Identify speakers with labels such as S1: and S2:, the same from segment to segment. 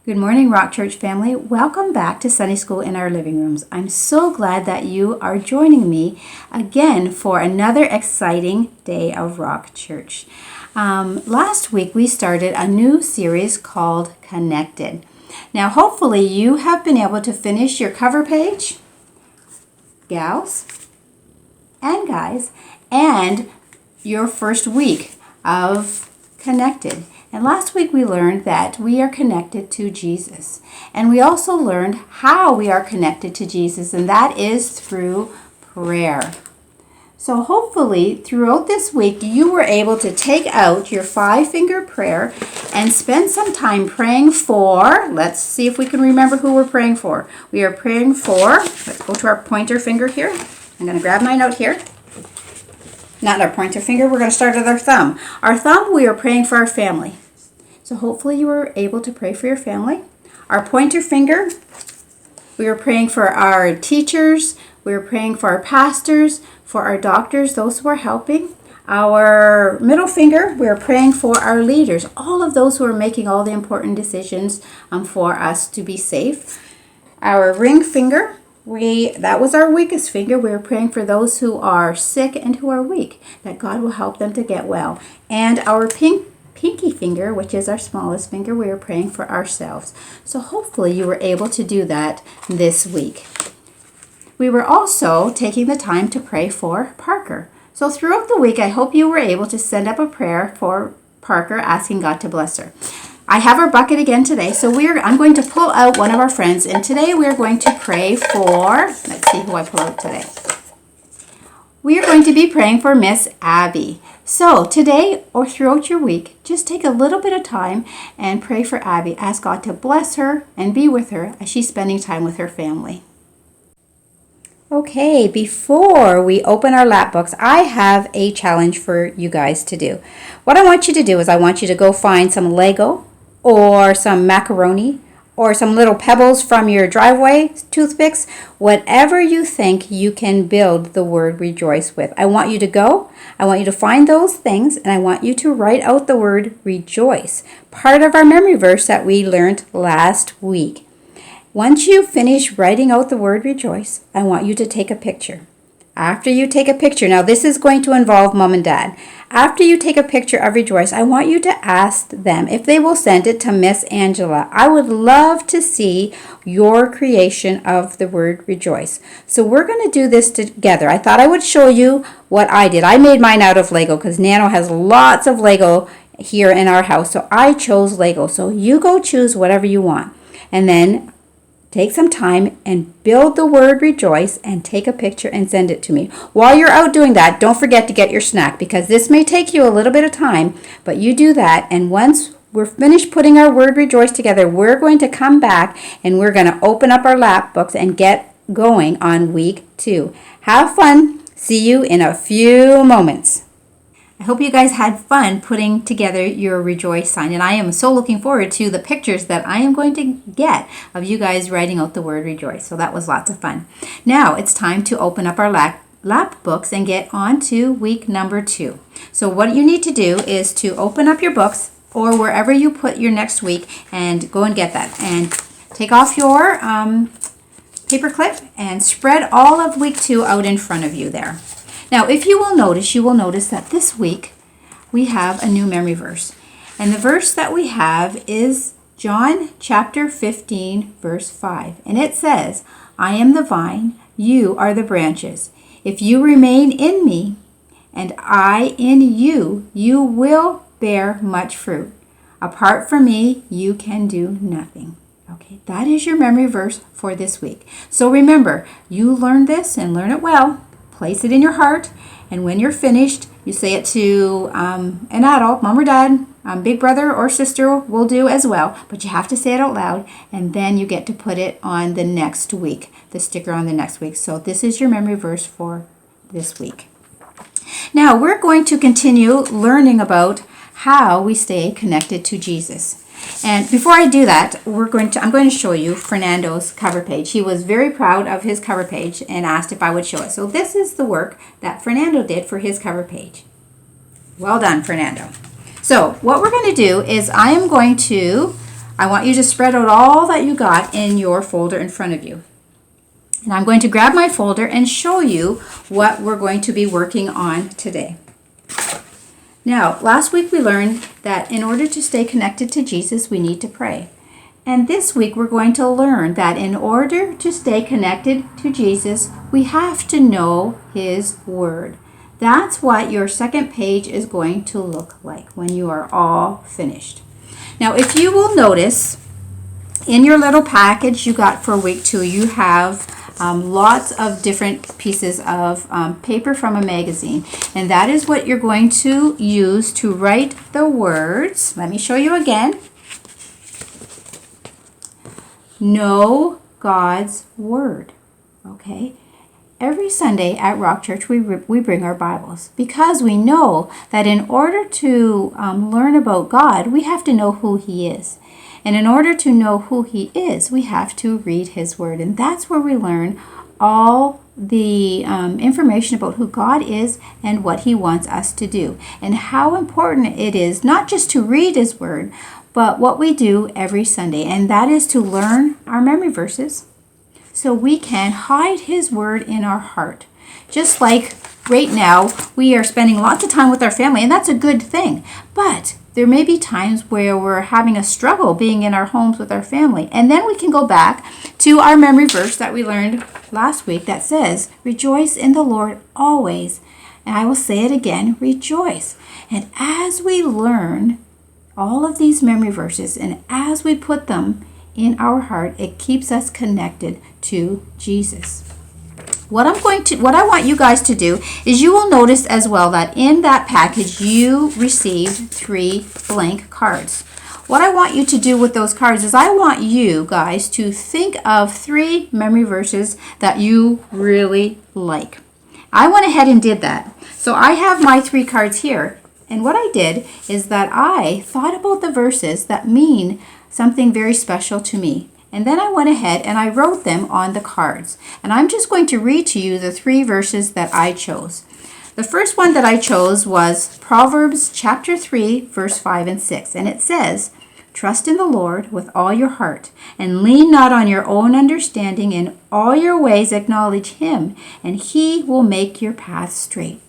S1: Good morning, Rock Church family. Welcome back to Sunday School in our living rooms. I'm so glad that you are joining me again for another exciting day of Rock Church. Last week we started a new series called Connected. Now, hopefully you have been able to finish your cover page, gals and guys, and your first week of Connected. And last week we learned that we are connected to Jesus. And we also learned how we are connected to Jesus, and that is through prayer. So hopefully throughout this week you were able to take out your 5-finger prayer and spend some time praying for, let's see if we can remember who we're praying for. We are praying for, let's go to our pointer finger here. I'm going to grab my note here. Not our pointer finger, we're going to start with our thumb. Our thumb, we are praying for our family. So hopefully you were able to pray for your family. Our pointer finger, we are praying for our teachers. We are praying for our pastors, for our doctors, those who are helping. Our middle finger, we are praying for our leaders, all of those who are making all the important decisions for us to be safe. Our ring finger, that was our weakest finger. We are praying for those who are sick and who are weak, that God will help them to get well. And our pinky finger, which is our smallest finger, we are praying for ourselves. So hopefully you were able to do that this week. We were also taking the time to pray for Parker. So throughout the week, I hope you were able to send up a prayer for Parker, asking God to bless her. I have our bucket again today, so I'm going to pull out one of our friends, and today we're going to pray for, let's see who I pull out today. We are going to be praying for Miss Abbie. So today or throughout your week, just take a little bit of time and pray for Abbie. Ask God to bless her and be with her as she's spending time with her family. Okay, before we open our lap books, I have a challenge for you guys to do. What I want you to do is I want you to go find some Lego or some macaroni or some little pebbles from your driveway, toothpicks, whatever you think you can build the word rejoice with. I want you to find those things, and I want you to write out the word rejoice, part of our memory verse that we learned last week. Once you finish writing out the word rejoice, I want you to take a picture. After you take a picture, now this is going to involve Mom and Dad. After you take a picture of Rejoice, I want you to ask them if they will send it to Miss Angela. I would love to see your creation of the word Rejoice. So we're going to do this together. I thought I would show you what I did. I made mine out of Lego because Nano has lots of Lego here in our house. So I chose Lego. So you go choose whatever you want. And then take some time and build the word rejoice and take a picture and send it to me. While you're out doing that, don't forget to get your snack because this may take you a little bit of time, but you do that, and once we're finished putting our word rejoice together, we're going to come back and we're going to open up our lap books and get going on week 2. Have fun. See you in a few moments. I hope you guys had fun putting together your Rejoice sign, and I am so looking forward to the pictures that I am going to get of you guys writing out the word Rejoice. So that was lots of fun. Now it's time to open up our lap books and get on to week number 2. So what you need to do is to open up your books or wherever you put your next week and go and get that. And take off your paper clip and spread all of week 2 out in front of you there. Now, if you will notice that this week we have a new memory verse. And the verse that we have is John chapter 15, verse 5. And it says, I am the vine, you are the branches. If you remain in me and I in you, you will bear much fruit. Apart from me, you can do nothing. Okay, that is your memory verse for this week. So remember, you learn this and learn it well. Place it in your heart, and when you're finished, you say it to an adult, mom or dad, big brother or sister will do as well, but you have to say it out loud, and then you get to put it on the next week, the sticker on the next week. So this is your memory verse for this week. Now we're going to continue learning about how we stay connected to Jesus. And before I do that, I'm going to show you Fernando's cover page. He was very proud of his cover page and asked if I would show it. So this is the work that Fernando did for his cover page. Well done, Fernando. So what we're going to do is I I want you to spread out all that you got in your folder in front of you. And I'm going to grab my folder and show you what we're going to be working on today. Now, last week we learned that in order to stay connected to Jesus, we need to pray. And this week we're going to learn that in order to stay connected to Jesus, we have to know His Word. That's what your second page is going to look like when you are all finished. Now, if you will notice, in your little package you got for week 2, you have lots of different pieces of paper from a magazine. And that is what you're going to use to write the words. Let me show you again. Know God's Word. Okay? Every Sunday at Rock Church, we bring our Bibles because we know that in order to learn about God, we have to know who He is. And in order to know who He is, we have to read His Word. And that's where we learn all the information about who God is and what He wants us to do. And how important it is not just to read His Word, but what we do every Sunday. And that is to learn our memory verses so we can hide His Word in our heart. Just like right now, we are spending lots of time with our family, and that's a good thing. But there may be times where we're having a struggle being in our homes with our family. And then we can go back to our memory verse that we learned last week that says, rejoice in the Lord always. And I will say it again, rejoice. And as we learn all of these memory verses and as we put them in our heart, it keeps us connected to Jesus. What I want you guys to do is you will notice as well that in that package you received 3 blank cards. What I want you to do with those cards is I want you guys to think of 3 memory verses that you really like. I went ahead and did that. So I have my 3 cards here. And what I did is that I thought about the verses that mean something very special to me. And then I went ahead and I wrote them on the cards. And I'm just going to read to you the 3 verses that I chose. The first one that I chose was Proverbs chapter 3, verse 5 and 6. And it says, trust in the Lord with all your heart, and lean not on your own understanding. In all your ways acknowledge Him, and He will make your path straight.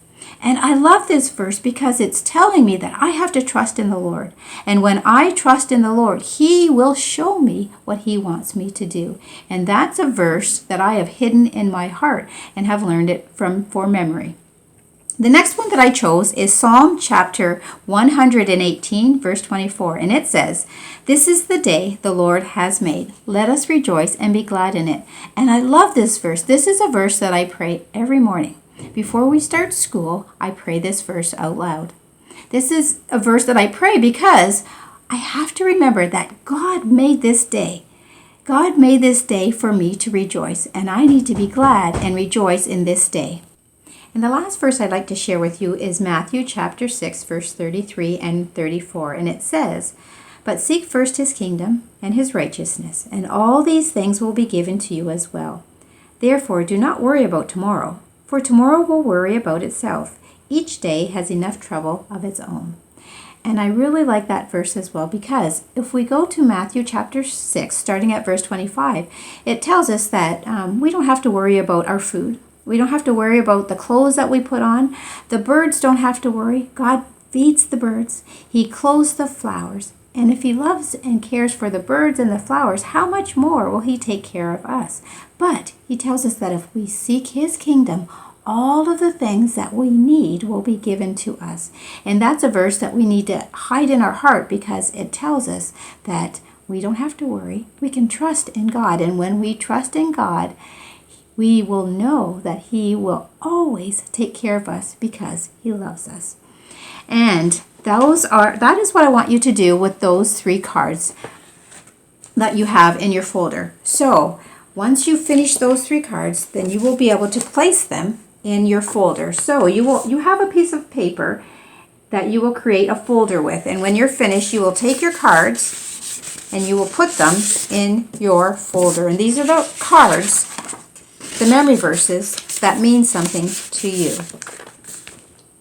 S1: And I love this verse because it's telling me that I have to trust in the Lord. And when I trust in the Lord, He will show me what He wants me to do. And that's a verse that I have hidden in my heart and have learned it for memory. The next one that I chose is Psalm chapter 118, verse 24. And it says, this is the day the Lord has made. Let us rejoice and be glad in it. And I love this verse. This is a verse that I pray every morning. Before we start school, I pray this verse out loud. This is a verse that I pray because I have to remember that God made this day. God made this day for me to rejoice, and I need to be glad and rejoice in this day. And the last verse I'd like to share with you is Matthew chapter 6, verse 33 and 34. And it says, but seek first His kingdom and His righteousness, and all these things will be given to you as well. Therefore, do not worry about tomorrow, for tomorrow will worry about itself. Each day has enough trouble of its own. And I really like that verse as well because if we go to Matthew chapter 6, starting at verse 25, it tells us that we don't have to worry about our food. We don't have to worry about the clothes that we put on. The birds don't have to worry. God feeds the birds. He clothes the flowers. And if He loves and cares for the birds and the flowers, how much more will He take care of us? But He tells us that if we seek His kingdom, all of the things that we need will be given to us. And that's a verse that we need to hide in our heart because it tells us that we don't have to worry. We can trust in God. And when we trust in God, we will know that He will always take care of us because He loves us. And that is what I want you to do with those 3 cards that you have in your folder. So once you finish those 3 cards, then you will be able to place them in your folder. So you have a piece of paper that you will create a folder with. And when you're finished, you will take your cards and you will put them in your folder. And these are the cards, the memory verses that mean something to you.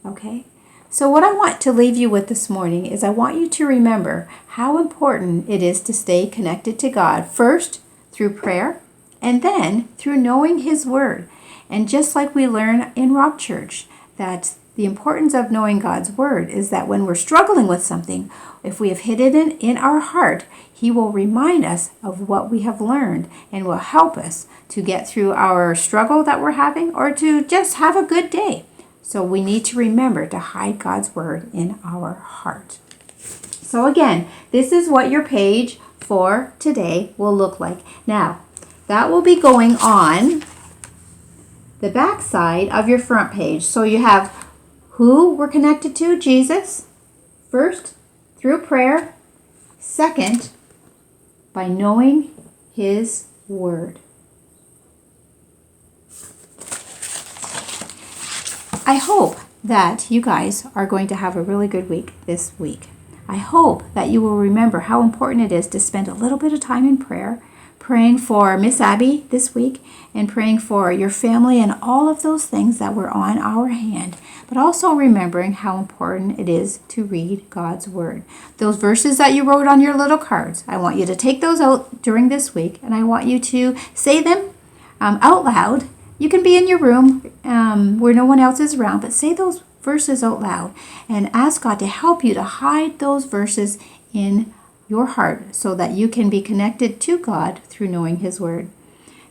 S1: Okay? So what I want to leave you with this morning is I want you to remember how important it is to stay connected to God, first through prayer and then through knowing His Word. And just like we learn in Rock Church, that the importance of knowing God's Word is that when we're struggling with something, if we have hid it in our heart, He will remind us of what we have learned and will help us to get through our struggle that we're having or to just have a good day. So we need to remember to hide God's Word in our heart. So again, this is what your page for today will look like. Now, that will be going on the back side of your front page. So you have who we're connected to, Jesus, first through prayer, second by knowing His Word. I hope that you guys are going to have a really good week this week. I hope that you will remember how important it is to spend a little bit of time in prayer, praying for Miss Abbie this week, and praying for your family and all of those things that were on our hand, but also remembering how important it is to read God's Word. Those verses that you wrote on your little cards, I want you to take those out during this week, and I want you to say them out loud. You can be in your room where no one else is around, but say those verses out loud and ask God to help you to hide those verses in your heart so that you can be connected to God through knowing His Word.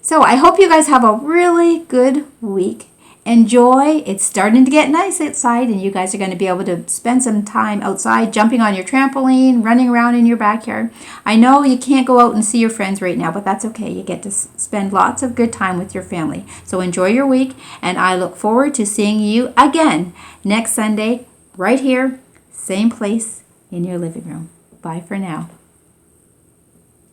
S1: So I hope you guys have a really good week. Enjoy. It's starting to get nice outside, and you guys are going to be able to spend some time outside, jumping on your trampoline, running around in your backyard. I know you can't go out and see your friends right now, but that's okay. You get to spend lots of good time with your family. So enjoy your week, and I look forward to seeing you again next Sunday, right here, same place in your living room. Bye for now.